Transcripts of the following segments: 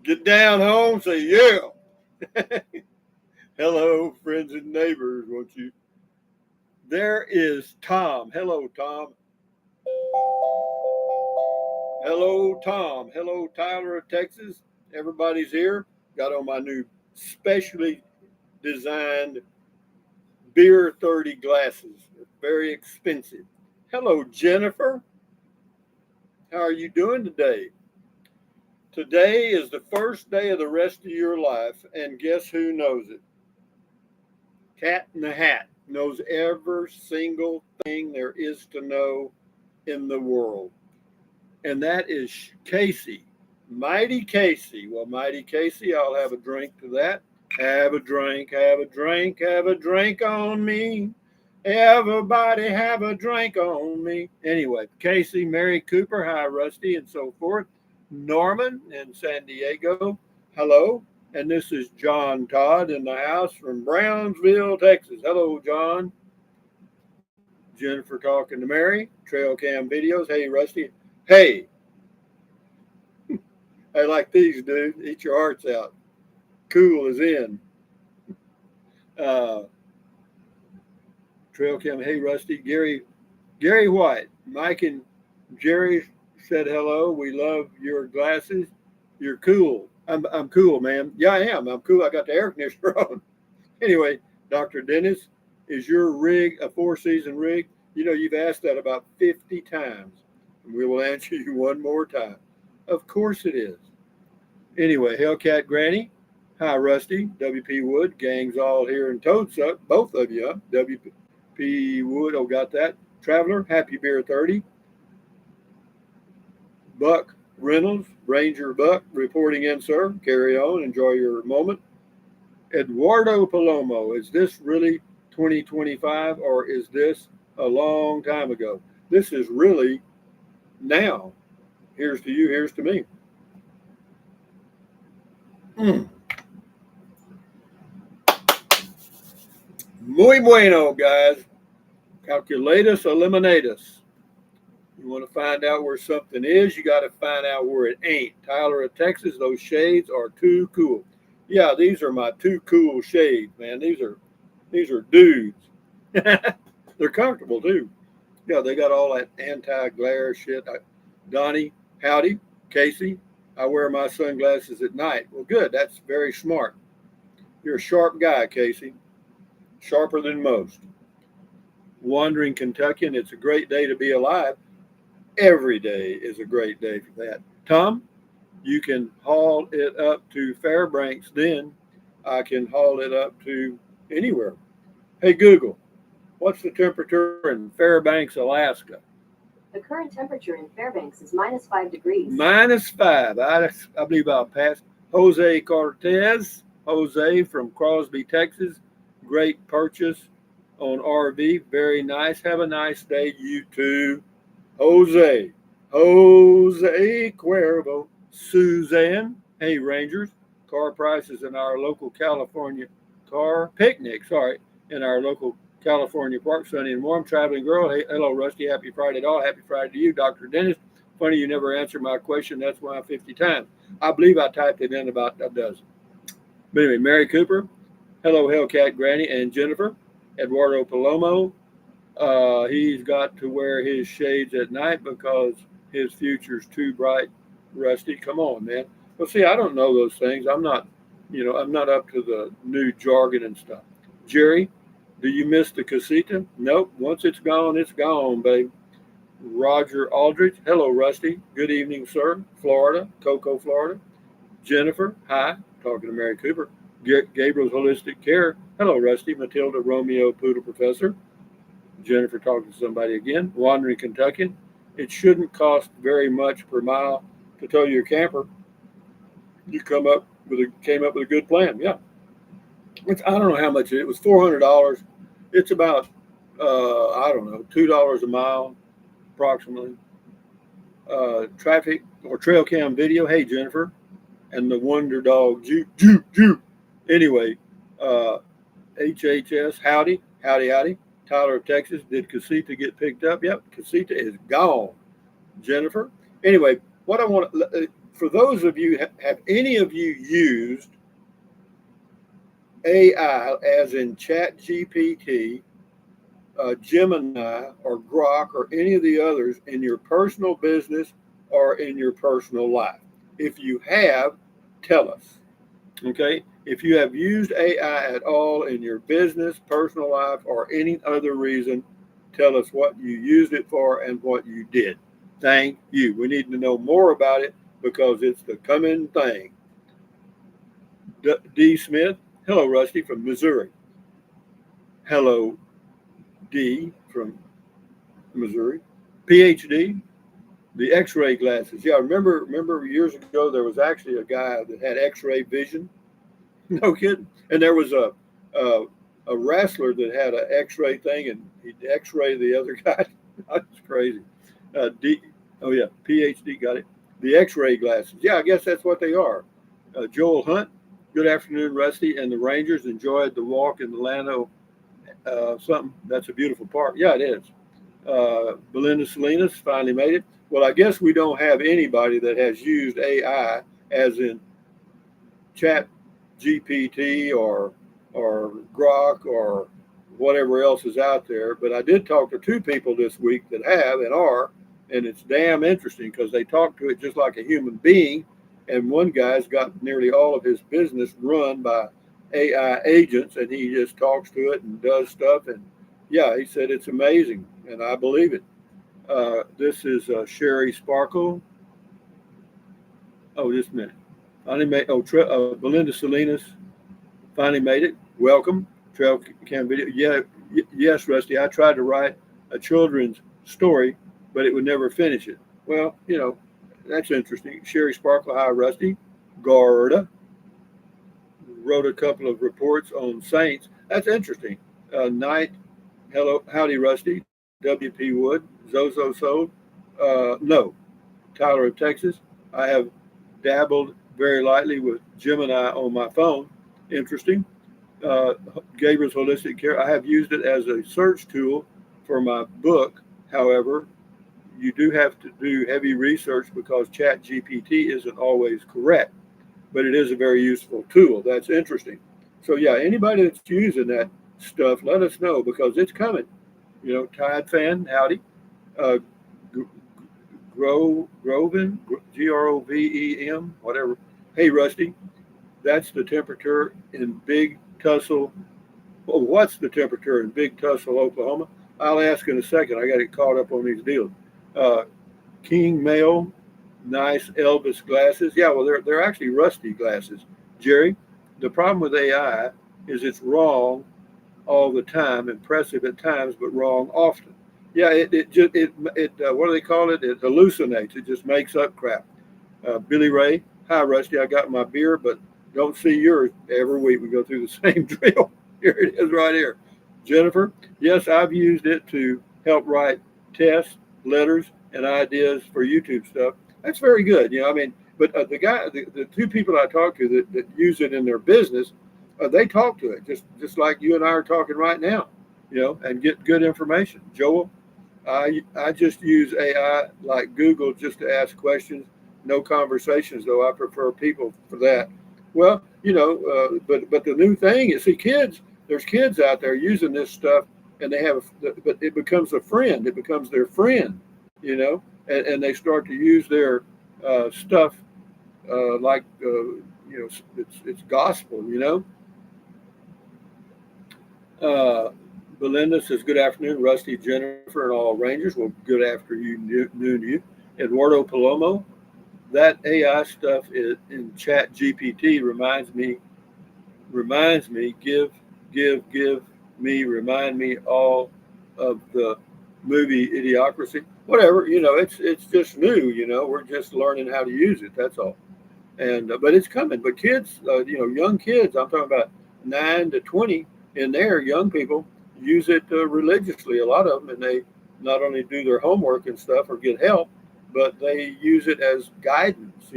Get down home, say yeah. Hello, friends and neighbors, won't you? There is Tom. Hello, Tom. Hello, Tom. Hello, Tyler of Texas. Everybody's here. Got on my new specially designed beer 30 glasses. Very expensive. Hello, Jennifer. How are you doing today? Today is the first day of the rest of your life, and guess who knows it? Cat in the Hat knows every single thing there is to know in the world. And that is Casey. Mighty Casey. Well, Mighty Casey, I'll have a drink to that. Have a drink, have a drink, have a drink on me. Everybody have a drink on me. Anyway, Casey, Mary Cooper, hi, Rusty, and so forth. Norman in San Diego, hello. And this is John Todd in the house from Brownsville, Texas. Hello, John. Jennifer talking to Mary. Trail cam videos. Hey, Rusty. Hey, I like these, dude. Eat your hearts out. Cool is in. Uh, Trail cam. Hey, Rusty. Gary White. Mike and Jerry said hello. We love your glasses. You're cool. I'm cool, man. Yeah, I am. I'm cool. I got the air conditioner on. Anyway, Dr. Dennis, is your rig a four-season rig? You know, you've asked that about 50 times. And we will answer you one more time. Of course it is. Anyway, Hellcat Granny. Hi, Rusty. WP Wood. Gang's all here in Toadsuck. Both of you up. WP Wood. Oh, got that. Traveler. Happy Beer 30. Buck Reynolds. Ranger Buck. Reporting in, sir. Carry on. Enjoy your moment. Eduardo Palomo. Is this really 2025 or is this a long time ago? This is really now. Here's to you. Here's to me. Muy bueno, guys. Calculatus eliminatus. You want to find out where something is, you got to find out where it ain't. Tyler of Texas, those shades are too cool. Yeah, these are my too cool shades, man. These are dudes. They're comfortable too. Yeah, they got all that anti-glare shit. Donnie, howdy, Casey. I wear my sunglasses at night. Well, good. That's very smart. You're a sharp guy, Casey. Sharper than most. Wandering Kentuckian, it's a great day to be alive. Every day is a great day for that. Tom, you can haul it up to Fairbanks, then I can haul it up to anywhere. Hey, Google, what's the temperature in Fairbanks, Alaska? The current temperature in Fairbanks is -5 degrees. -5. I believe I'll pass. Jose Cortez. Jose from Crosby, Texas. Great purchase on RV. Very nice. Have a nice day, you too. Jose Cuervo. Suzanne. Hey, Rangers. Car prices in our local California car picnic. Sorry, in our local California park, sunny and warm. Traveling girl. Hey, hello, Rusty. Happy Friday to all. Happy Friday to you, Dr. Dennis. Funny you never answered my question. That's why 50 times. I believe I typed it in about a dozen. But anyway, Mary Cooper. Hello, Hellcat Granny and Jennifer. Eduardo Palomo. He's got to wear his shades at night because his future's too bright. Rusty, come on, man. Well, see, I don't know those things. I'm not up to the new jargon and stuff. Jerry, do you miss the casita? Nope. Once it's gone, babe. Roger Aldrich. Hello, Rusty. Good evening, sir. Florida, Cocoa, Florida. Jennifer, hi. Talking to Mary Cooper. Gabriel's Holistic Care. Hello, Rusty. Matilda Romeo Poodle Professor. Jennifer talking to somebody again. Wandering Kentuckian. It shouldn't cost very much per mile to tow your camper. You came up with a good plan. Yeah. I don't know how much it was. $400. It's about I don't know, $2 a mile approximately. Traffic or trail cam video. Hey, Jennifer. And the wonder dog, Juke. Anyway, HHS, howdy. Tyler of Texas, did Casita get picked up? Yep, Casita is gone. Jennifer. Anyway, what I want, for those of you, have any of you used AI, as in Chat GPT, Gemini, or Grok, or any of the others in your personal business or in your personal life? If you have, tell us. Okay? If you have used AI at all in your business, personal life, or any other reason, tell us what you used it for and what you did. Thank you. We need to know more about it because it's the coming thing. D. Smith, hello, Rusty from Missouri. Hello, D from Missouri. PhD, the X-ray glasses. Yeah, remember years ago there was actually a guy that had X-ray vision. No kidding. And there was a, a wrestler that had an X-ray thing, and he'd X-ray the other guy. That's crazy. D. Oh yeah, PhD, got it. The X-ray glasses. Yeah, I guess that's what they are. Joel Hunt. Good afternoon, Rusty and the Rangers. Enjoyed the walk in the Llano. Something. That's a beautiful park. Yeah, it is. Belinda Salinas finally made it. Well, I guess we don't have anybody that has used AI, as in Chat GPT or Grok or whatever else is out there. But I did talk to two people this week that have and are, and it's damn interesting because they talk to it just like a human being. And one guy's got nearly all of his business run by AI agents, and he just talks to it and does stuff. And yeah, he said it's amazing, and I believe it. This is Sherry Sparkle. Oh, just a minute. Belinda Salinas finally made it. Welcome. Trail Cam Video. Yeah, yes, Rusty. I tried to write a children's story, but it would never finish it. Well, that's interesting. Sherry Sparkle, hi, Rusty. Garda wrote a couple of reports on saints. That's interesting. Knight, hello, howdy, Rusty. W.P. Wood, Zozo Soul. No, Tyler of Texas. I have dabbled very lightly with Gemini on my phone. Interesting. Gabriel's Holistic Care. I have used it as a search tool for my book. However, you do have to do heavy research because Chat GPT isn't always correct, but it is a very useful tool. That's interesting. So yeah, anybody that's using that stuff, let us know because it's coming. Tide fan, howdy. Uh, Groven, Grovem, whatever. Hey, Rusty, that's the temperature in Big Tussle. Well, what's the temperature in Big Tussle, Oklahoma? I'll ask in a second. I got it caught up on these deals. King Mail, nice Elvis glasses. Yeah, well, they're actually Rusty glasses. Jerry, the problem with AI is it's wrong all the time, impressive at times, but wrong often. Yeah, what do they call it? It hallucinates. It just makes up crap. Billy Ray, hi Rusty, I got my beer, but don't see yours. Every week we go through the same drill. Here it is right here. Jennifer, yes, I've used it to help write tests, letters, and ideas for YouTube stuff. That's very good. But the two people I talked to that use it in their business, they talk to it just like you and I are talking right now, and get good information. Joel, I just use AI like Google just to ask questions. No conversations though. I prefer people for that. Well, but the new thing is, see, kids. There's kids out there using this stuff, and but it becomes a friend. It becomes their friend, and they start to use their stuff like it's gospel, Belinda says, good afternoon, Rusty, Jennifer, and all Rangers. Well, good afternoon to you. Eduardo Palomo, that AI stuff in Chat GPT reminds me, remind me all of the movie Idiocracy. Whatever, it's just new, we're just learning how to use it. That's all. And, but it's coming. But kids, young kids, I'm talking about 9 to 20 in there, young people use it religiously, a lot of them. And they not only do their homework and stuff or get help, but they use it as guidance,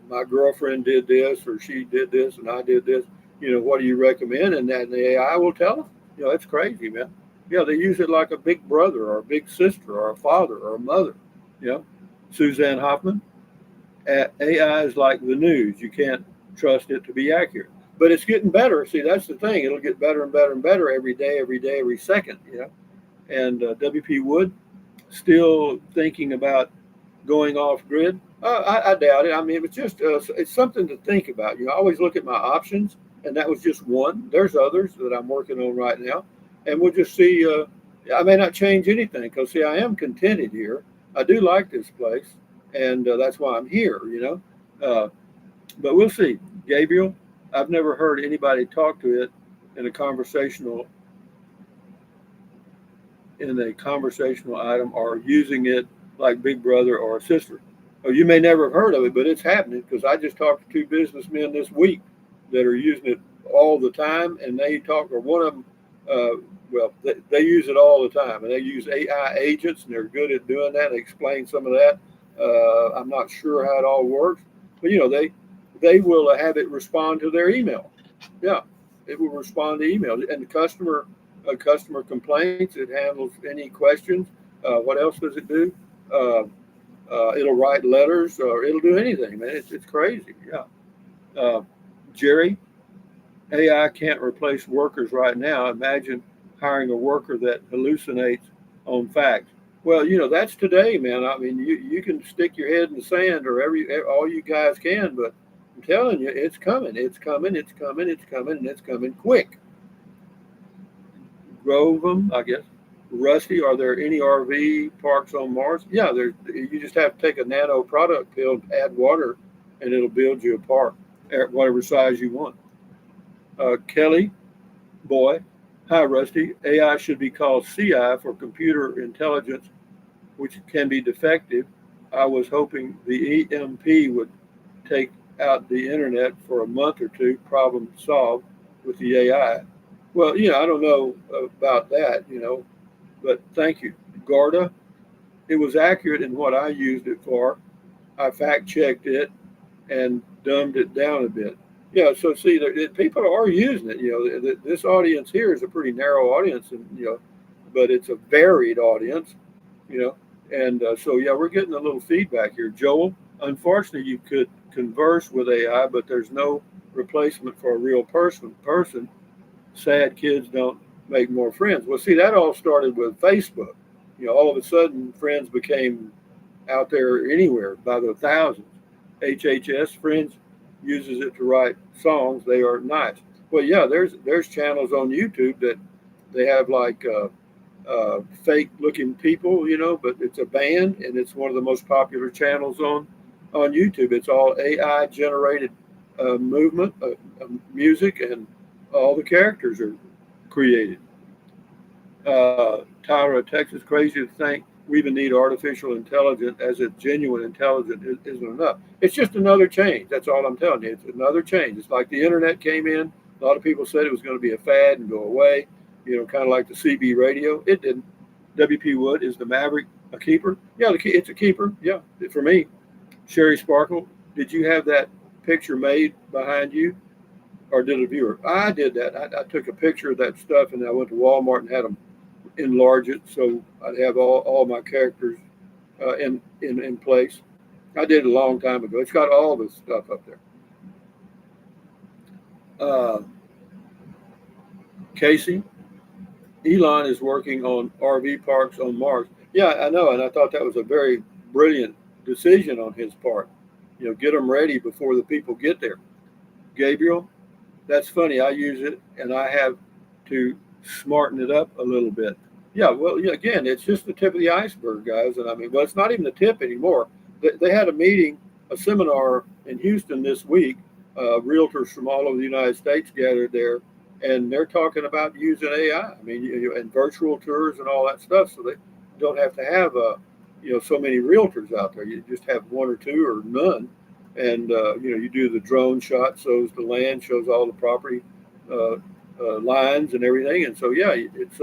my girlfriend did this or she did this and I did this, what do you recommend? And then the AI will tell them, it's crazy, man. Yeah, they use it like a big brother or a big sister or a father or a mother, Suzanne Hoffman, AI is like the news. You can't trust it to be accurate. But it's getting better. See, that's the thing. It'll get better and better and better every day, every day, every second. And WP Wood still thinking about going off grid. I doubt it. I mean, it's something to think about. I always look at my options, and that was just one. There's others that I'm working on right now, and we'll just see. I may not change anything because see, I am contented here. I do like this place, and that's why I'm here. But we'll see. Gabriel, I've never heard anybody talk to it in a conversational item or using it like Big Brother or Sister. Oh, you may never have heard of it, but it's happening because I just talked to two businessmen this week that are using it all the time, and they talk, or one of them, they use it all the time, and they use AI agents, and they're good at doing that. They explain some of that. I'm not sure how it all works, but they will have it respond to their email. Yeah, it will respond to email, and the customer complaints. It handles any questions. What else does it do? It'll write letters, or it'll do anything, man. It's crazy. Yeah. Jerry, AI can't replace workers right now. Imagine hiring a worker that hallucinates on facts. Well, that's today, man. I mean, you can stick your head in the sand, or all you guys can, but I'm telling you, it's coming. It's coming. It's coming. It's coming, and it's coming quick. Grovem, I guess. Rusty, are there any RV parks on Mars? Yeah, you just have to take a nano product pill, add water, and it'll build you a park at whatever size you want. Kelly, boy, hi Rusty. AI should be called CI for computer intelligence, which can be defective. I was hoping the EMP would take out the internet for a month or two, problem solved with the AI. Well, I don't know about that, but thank you. Garda, it was accurate in what I used it for. I fact checked it and dumbed it down a bit. Yeah, so see, people are using it. This audience here is a pretty narrow audience, and but it's a varied audience, you know. And so yeah, we're getting a little feedback here. Joel, unfortunately, you could converse with AI, but there's no replacement for a real person. Sad kids don't make more friends. Well, see, that all started with Facebook. All of a sudden, friends became out there anywhere by the thousands. HHS Friends uses it to write songs. They are nice. Well, yeah, there's channels on YouTube that they have like fake looking people, but it's a band and it's one of the most popular channels on YouTube. It's all AI generated music, and all the characters are created. Tyra, Texas, crazy to think we even need artificial intelligence as if genuine intelligence isn't enough. It's just another change. That's all I'm telling you. It's another change. It's like the internet came in. A lot of people said it was going to be a fad and go away, kind of like the CB radio. It didn't. WP Wood, is the Maverick a keeper? Yeah, it's a keeper. Yeah, for me. Sherry Sparkle, did you have that picture made behind you? Or did a viewer? I did that. I took a picture of that stuff, and I went to Walmart and had them enlarge it so I'd have all my characters in place. I did it a long time ago. It's got all this stuff up there. Casey, Elon is working on RV parks on Mars. Yeah, I know, and I thought that was a very brilliant decision on his part. Get them ready before the people get there. Gabriel, that's funny. I use it, and I have to smarten it up a little bit. Yeah, well, yeah, again, it's just the tip of the iceberg, guys. And I mean, well, it's not even the tip anymore. They had a meeting, a seminar in Houston this week. Realtors from all over the United States gathered there, and they're talking about using AI. I mean, and virtual tours and all that stuff. So they don't have to have, so many realtors out there. You just have one or two or none. And you do the drone shot, shows the land, shows all the property lines and everything. And so yeah, it's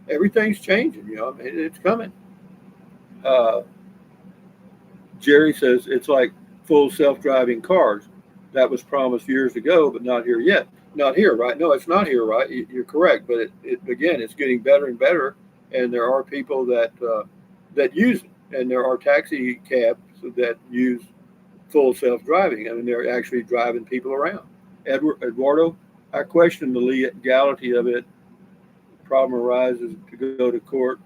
everything's changing. It's coming. Jerry says it's like full self-driving cars. That was promised years ago, but not here yet. Not here, right? No, it's not here, right? You're correct. But it again, it's getting better and better, and there are people that use it. and there are taxi cabs that use full self-driving. I mean, they're actually driving people around. Eduardo, I question the legality of it. Problem arises to go to court.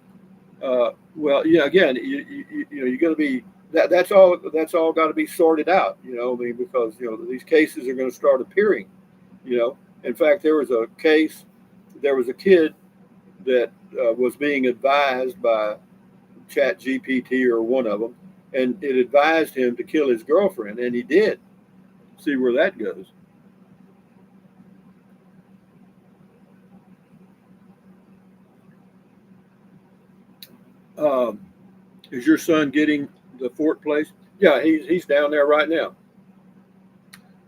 Well, yeah, again, you're going to be that's all. That's all got to be sorted out. I mean, because these cases are going to start appearing. In fact, there was a case. There was a kid that was being advised by Chat GPT or one of them, and it advised him to kill his girlfriend, and he did. See where that goes. Um, is your son getting the Fort place? Yeah, he's down there right now.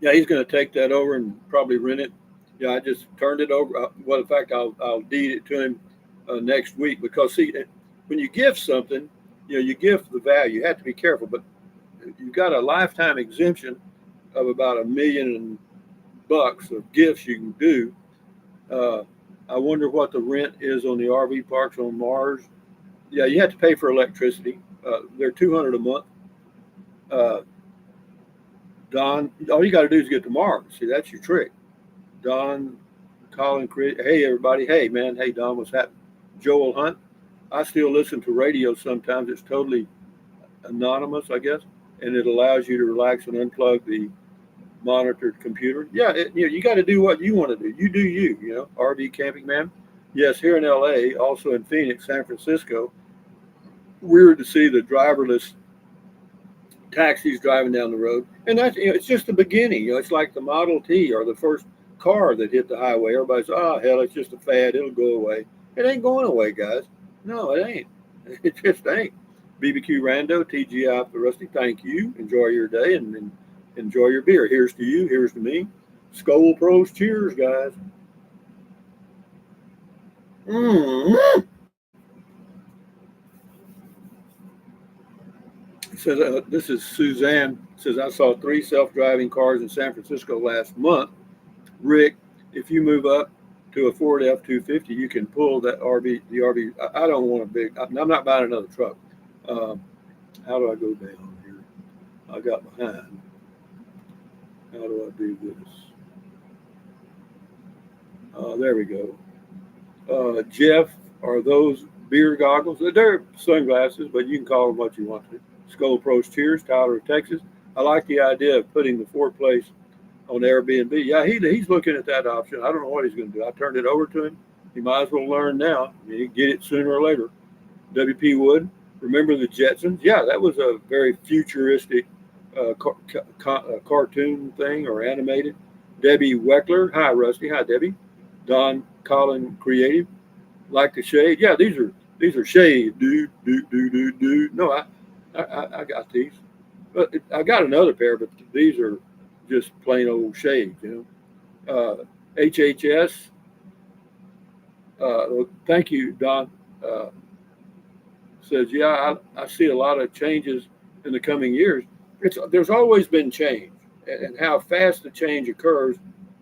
Yeah, he's going to take that over and probably rent it. Yeah, I just turned it over. Well, in fact, I'll deed it to him next week because see, when you give something, you give the value. You have to be careful, but you've got a lifetime exemption of about $1 million of gifts you can do. Uh, I wonder what the rent is on the RV parks on Mars. Yeah, you have to pay for electricity. They're 200 a month. Uh, Don, all you got to do is get to Mars. See, that's your trick. Don, Colin, hey everybody, hey man, hey Don, what's happening? Joel Hunt. I still listen to radio sometimes. It's totally anonymous, I guess, and it allows you to relax and unplug the monitored computer. Yeah, you got to do what you want to do. You do you. RV camping man. Yes, here in LA, also in Phoenix, San Francisco. Weird to see the driverless taxis driving down the road, and that's it's just the beginning. It's like the Model T or the first car that hit the highway. Everybody's hell, it's just a fad. It'll go away. It ain't going away, guys. No, it ain't. It just ain't. BBQ Rando, TGI for Rusty. Thank you. Enjoy your day and enjoy your beer. Here's to you. Here's to me. Skull Pros. Cheers, guys. Mm. It says this is Suzanne. It says I saw 3 self-driving cars in San Francisco last month. Rick, if you move up to a Ford F-250, you can pull that RV. The RV. I don't want a big. I'm not buying another truck. How do I go down here? I got behind. How do I do this? There we go. Jeff, are those beer goggles? They're sunglasses, but you can call them what you want to. Skull Pros. Cheers, Tyler, Texas. I like the idea of putting the Fort place on Airbnb. Yeah, he's looking at that option. I don't know what he's going to do. I turned it over to him. He might as well learn now. He can get it sooner or later. WP Wood, remember the Jetsons? Yeah, that was a very futuristic cartoon thing or animated. Debbie Weckler, hi Rusty, hi Debbie. Don Collin Creative, like the shade. Yeah, these are shade. Do. No, I got these, but I got another pair, but these are just plain old shades. HHS. Thank you, Don. Says, yeah, I see a lot of changes in the coming years. There's always been change, and how fast the change occurs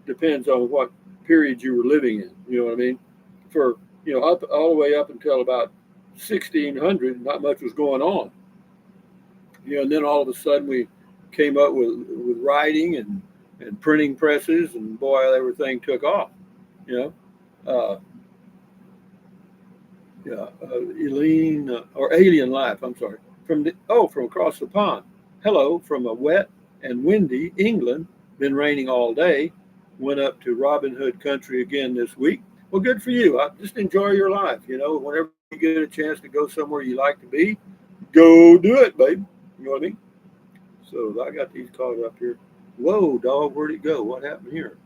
depends on what period you were living in. You know what I mean? For up all the way up until about 1600, not much was going on. And then all of a sudden we came up with writing and printing presses, and boy, everything took off. You know, yeah, Eileen or Alien Life. I'm sorry. From across the pond. Hello from a wet and windy England. Been raining all day. Went up to Robin Hood Country again this week. Well, good for you. Just enjoy your life. Whenever you get a chance to go somewhere you like to be, go do it, babe. You know what I mean? So I got these caught up here. Whoa, dog, where'd it go? What happened here?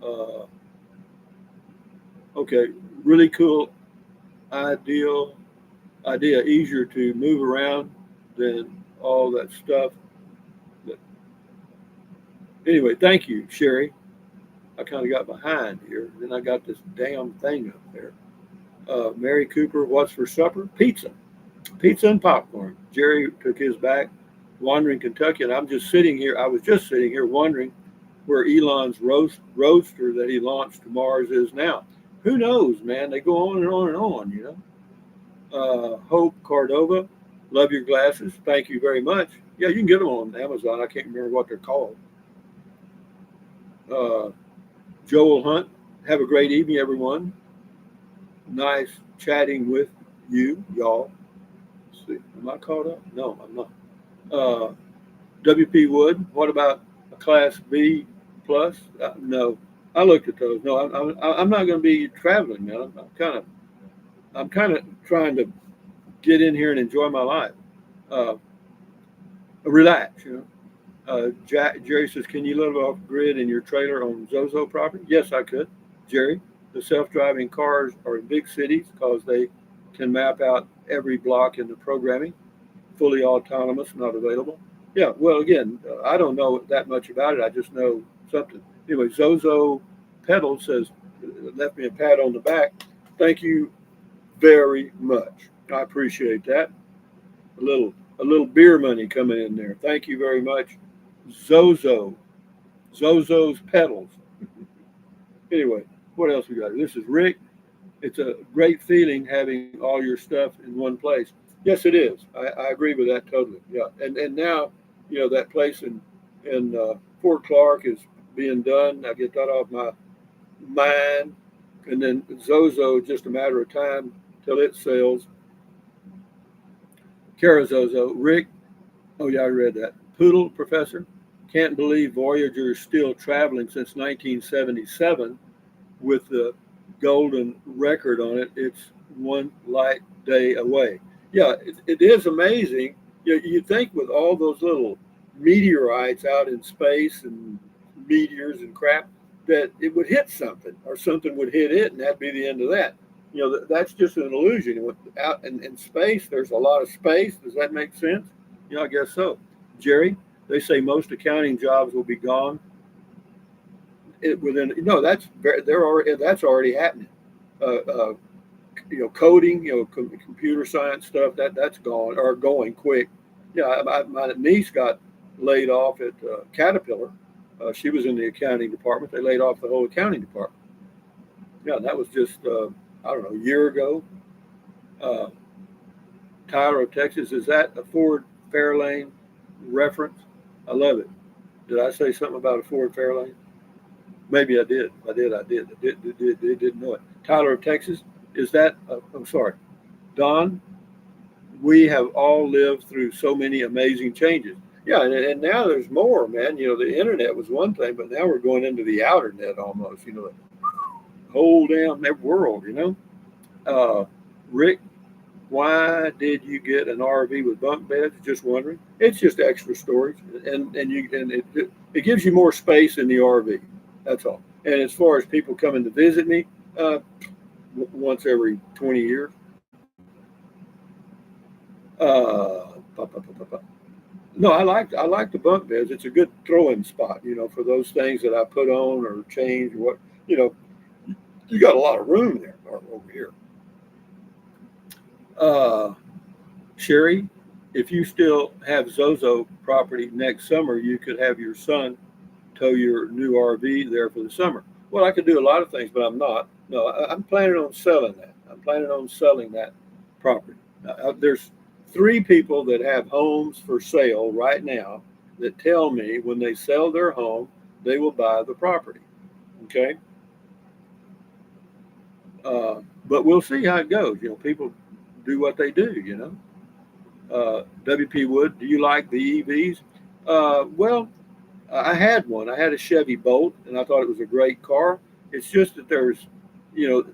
Uh, okay, really cool idea, easier to move around than all that stuff. But anyway, thank you, Sherry. I kind of got behind here. Then I got this damn thing up there. Mary Cooper, what's for supper? Pizza and popcorn. Jerry took his back, wandering Kentucky, and I'm just sitting here. I was just sitting here wondering where Elon's roadster that he launched to Mars is now. Who knows, man? They go on and on and on, Hope Cordova. Love your glasses. Thank you very much. Yeah, you can get them on Amazon. I can't remember what they're called. Uh, Joel Hunt, have a great evening, everyone. Nice chatting with you, y'all. Let's see, am I caught up? No, I'm not. WP Wood, what about a Class B plus? No, I looked at those. No, I'm not going to be traveling, man. I'm kind of trying to get in here and enjoy my life. Uh, Relax, you know. Jerry says, can you live off grid in your trailer on Zozo property? Yes, I could. Jerry, the self-driving cars are in big cities because they can map out every block in the programming. Fully autonomous, not available. Yeah, well, again, I don't know that much about it. I just know something. Anyway, Zozo Pedal says, left me a pat on the back. Thank you very much. I appreciate that. A little a little beer money coming in there. Thank you very much, Zozo. Zozo's Pedals. Anyway, what else we got? This is Rick. It's a great feeling having all your stuff in one place. Yes, it is. I agree with that totally. Yeah, and now, that place in Fort Clark is being done. I get that off my mind, and then Zozo, just a matter of time till it sells. Carazozo, Rick. Oh yeah, I read that. Poodle Professor. Can't believe Voyager is still traveling since 1977 with the golden record on it. It's one light day away. Yeah, it is amazing. You think with all those little meteorites out in space and meteors and crap that it would hit something or something would hit it and that'd be the end of that. That's just an illusion. Out in space, there's a lot of space. Does that make sense? I guess so. Jerry, they say most accounting jobs will be gone within. No, that's already happening. Uh, coding, computer science stuff that's gone or going quick. Yeah, my niece got laid off at Caterpillar. She was in the accounting department. They laid off the whole accounting department. Yeah, that was just I don't know, a year ago. Uh, Tyler of Texas, is that a Ford Fairlane reference? I love it. Did I say something about a Ford Fairlane? Maybe I did. Didn't know it. Tyler of Texas, is that? I'm sorry, Don. We have all lived through so many amazing changes. Yeah, and now there's more, man. The internet was one thing, but now we're going into the outer net almost. The whole damn world. Rick, why did you get an RV with bunk beds? Just wondering. It's just extra storage, and it gives you more space in the RV. That's all. And as far as people coming to visit me, once every 20 years. No, I like the bunk beds. It's a good throwing spot, for those things that I put on or change or what. You got a lot of room there over here. Sherry, if you still have Zozo property next summer, you could have your son tow your new RV there for the summer. Well, I could do a lot of things, but I'm not. No, I'm planning on selling that. I'm planning on selling that property. There's 3 people that have homes for sale right now that tell me when they sell their home, they will buy the property. Okay. But we'll see how it goes. People do what they do. WP Wood, do you like the EVs? Well, I had one. I had a Chevy Bolt, and I thought it was a great car. It's just that you know,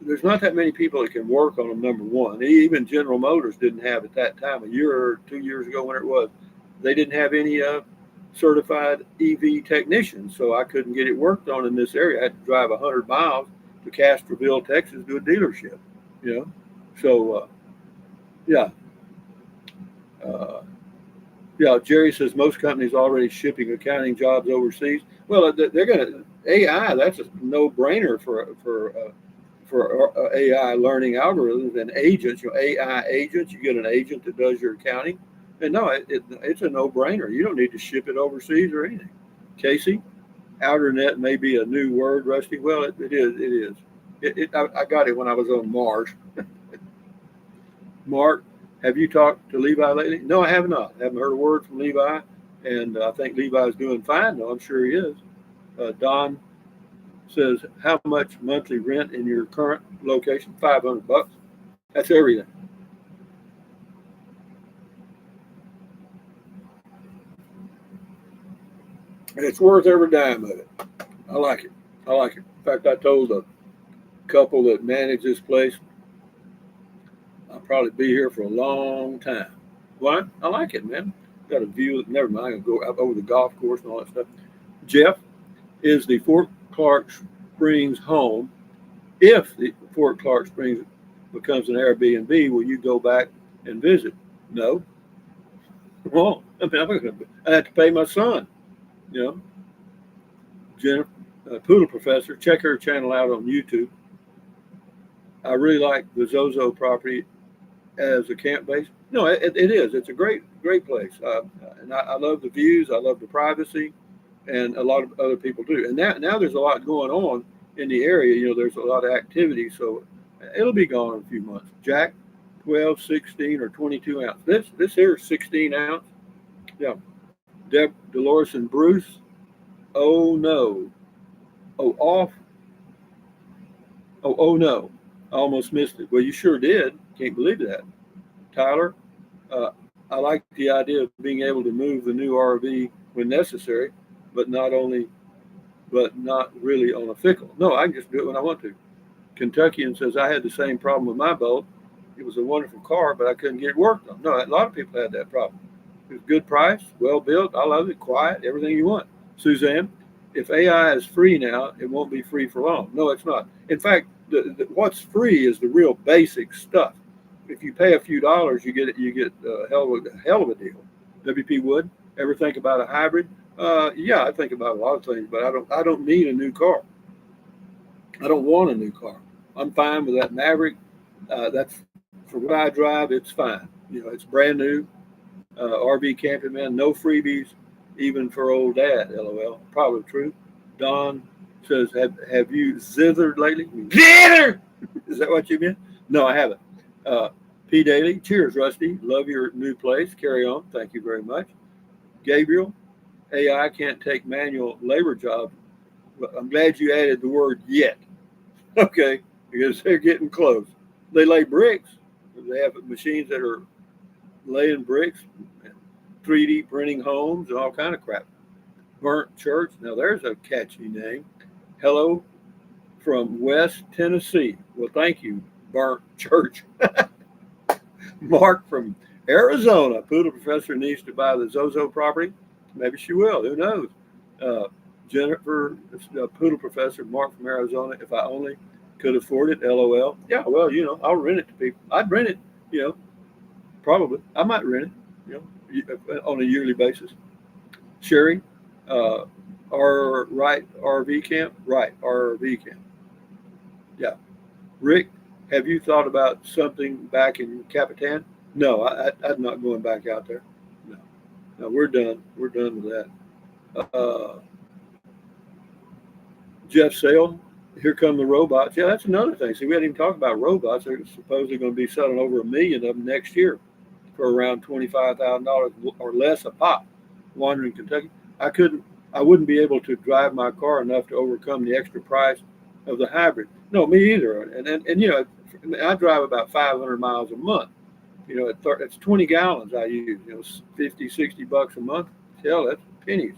there's not that many people that can work on them. Number one, even General Motors didn't have at that time, a year or 2 years ago, when it was, they didn't have any certified EV technicians, so I couldn't get it worked on in this area. I had to drive 100 miles to Castroville, Texas, to a dealership. So yeah. Uh, Yeah, Jerry says most companies already shipping accounting jobs overseas. Well, they're going to AI. That's a no-brainer for AI learning algorithms and agents. AI agents. You get an agent that does your accounting, and no, it's a no-brainer. You don't need to ship it overseas or anything. Casey, outer net may be a new word, Rusty. Well, it is. It is. I got it when I was on Mars. Mark, Have you talked to Levi lately? No, I have not. I haven't heard a word from Levi, and I think Levi is doing fine. No, I'm sure he is. Don says, how much monthly rent in your current location? $500. That's everything. And it's worth every dime of it. I like it. I like it. In fact, I told a couple that manage this place, I'll probably be here for a long time. Why? I like it, man. Got a view. Never mind. I can go up over the golf course and all that stuff. Jeff, is the Fort Clark Springs home? If the Fort Clark Springs becomes an Airbnb, will you go back and visit? No. Well, I mean, I have to pay my son. You know, Jennifer, Poodle Professor. Check her channel out on YouTube. I really like the Zozo property as a camp base. No, it is. It's a great place. And I love the views. I love the privacy, and a lot of other people do. And now there's a lot going on in the area. You know, there's a lot of activity, so it'll be gone in a few months. Jack, 12, 16, or 22 ounce. This here is 16 ounce. Yeah. Dolores and Bruce. Oh no. Oh off. Oh no. I almost missed it. Well, you sure did. Can't believe that. Tyler, I like the idea of being able to move the new RV when necessary, but not really on a fickle. No, I can just do it when I want to. Kentuckian says, I had the same problem with my boat. It was a wonderful car, but I couldn't get it worked on. No, a lot of people had that problem. It was good price, well built. I love it, quiet, everything you want. Suzanne, if AI is free now, it won't be free for long. No, it's not. In fact, what's free is the real basic stuff. If you pay a few dollars, you get a hell of a deal. WP Wood, ever think about a hybrid? Yeah, I think about a lot of things, but I don't need a new car. I don't want a new car. I'm fine with that Maverick. That's for what I drive. It's fine. You know, it's brand new. RV camping, man. No freebies, even for old dad. LOL. Probably true. Don says, have you zithered lately? Zither! Is that what you meant? No, I haven't. P. Daly, cheers, Rusty. Love your new place. Carry on. Thank you very much. Gabriel, AI can't take manual labor jobs. I'm glad you added the word yet. Okay, because they're getting close. They lay bricks. They have machines that are laying bricks, 3D printing homes, and all kind of crap. Burnt Church. Now there's a catchy name. Hello from West Tennessee. Well, thank you, Burnt Church. Mark from Arizona. Poodle Professor needs to buy the Zozo property. Maybe she will. Who knows? Jennifer, Poodle Professor, Mark from Arizona. If I only could afford it, LOL. Yeah, well, you know, I'll rent it to people. I'd rent it, you know, probably. I might rent it, you know, on a yearly basis. Sherry, our right RV camp? Right, RV camp. Yeah. Rick, have you thought about something back in Capitan? No, I'm not going back out there. No, no, we're done. We're done with that. Jeff Sale, here come the robots. Yeah, that's another thing. See, we hadn't even talked about robots. They're supposedly going to be selling over 1 million of them next year for around $25,000 or less a pop. Wandering Kentucky, I wouldn't be able to drive my car enough to overcome the extra price of the hybrid. No, me either. And you know, I drive about 500 miles a month. You know, it's 20 gallons I use. You know, 50, $60 a month. Hell, that's pennies.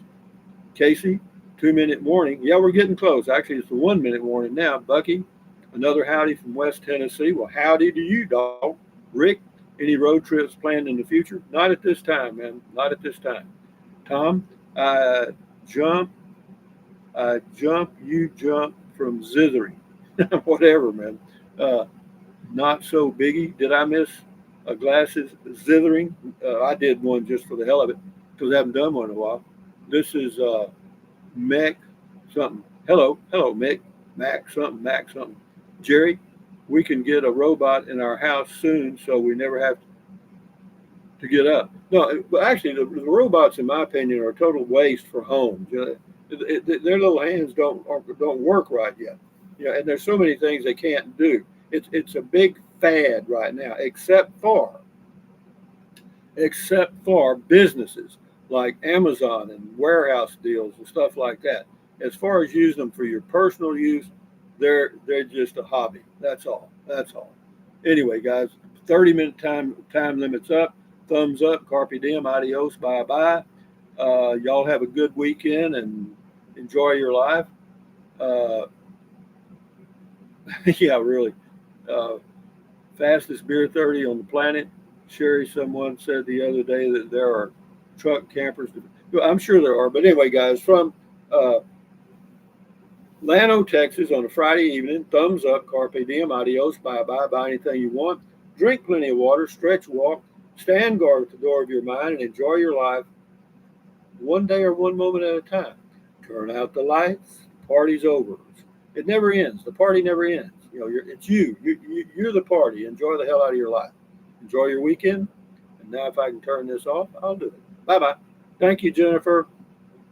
Casey, 2-minute warning. Yeah, we're getting close. Actually, it's a 1-minute warning now. Bucky, another howdy from West Tennessee. Well, howdy to you, dog. Rick, any road trips planned in the future? Not at this time, man. Not at this time. Tom, jump, you jump from zithering. Whatever, man. Not so biggie. Did I miss a glasses zithering? I did one just for the hell of it because I haven't done one in a while. This is Mac something. Hello, Mick. Mac something. Jerry, we can get a robot in our house soon, so we never have to get up. No, but actually, the robots, in my opinion, are a total waste for homes. You know, their little hands don't work right yet. You know, and there's so many things they can't do. It's a big fad right now, except for except for businesses like Amazon and warehouse deals and stuff like that. As far as using them for your personal use, they're just a hobby. That's all. That's all. Anyway, guys, 30-minute time limits up. Thumbs up. Carpe diem. Adios. Bye bye. Y'all have a good weekend and enjoy your life. Uh, yeah, really. Uh, Fastest beer 30 on the planet. Sherry, someone said the other day that there are truck campers. Well, I'm sure there are. But anyway, guys, from uh, Llano, Texas on a Friday evening, thumbs up, carpe diem, adios, bye bye, buy anything you want. Drink plenty of water, stretch, walk, stand guard at the door of your mind, and enjoy your life one day or one moment at a time. Turn out the lights, the party's over. It never ends. The party never ends. You know, it's you. You're the party. Enjoy the hell out of your life. Enjoy your weekend. And now, if I can turn this off, I'll do it. Bye bye. Thank you, Jennifer.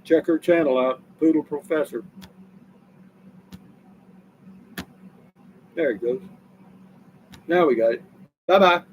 Check her channel out, Poodle Professor. There it goes. Now we got it. Bye bye.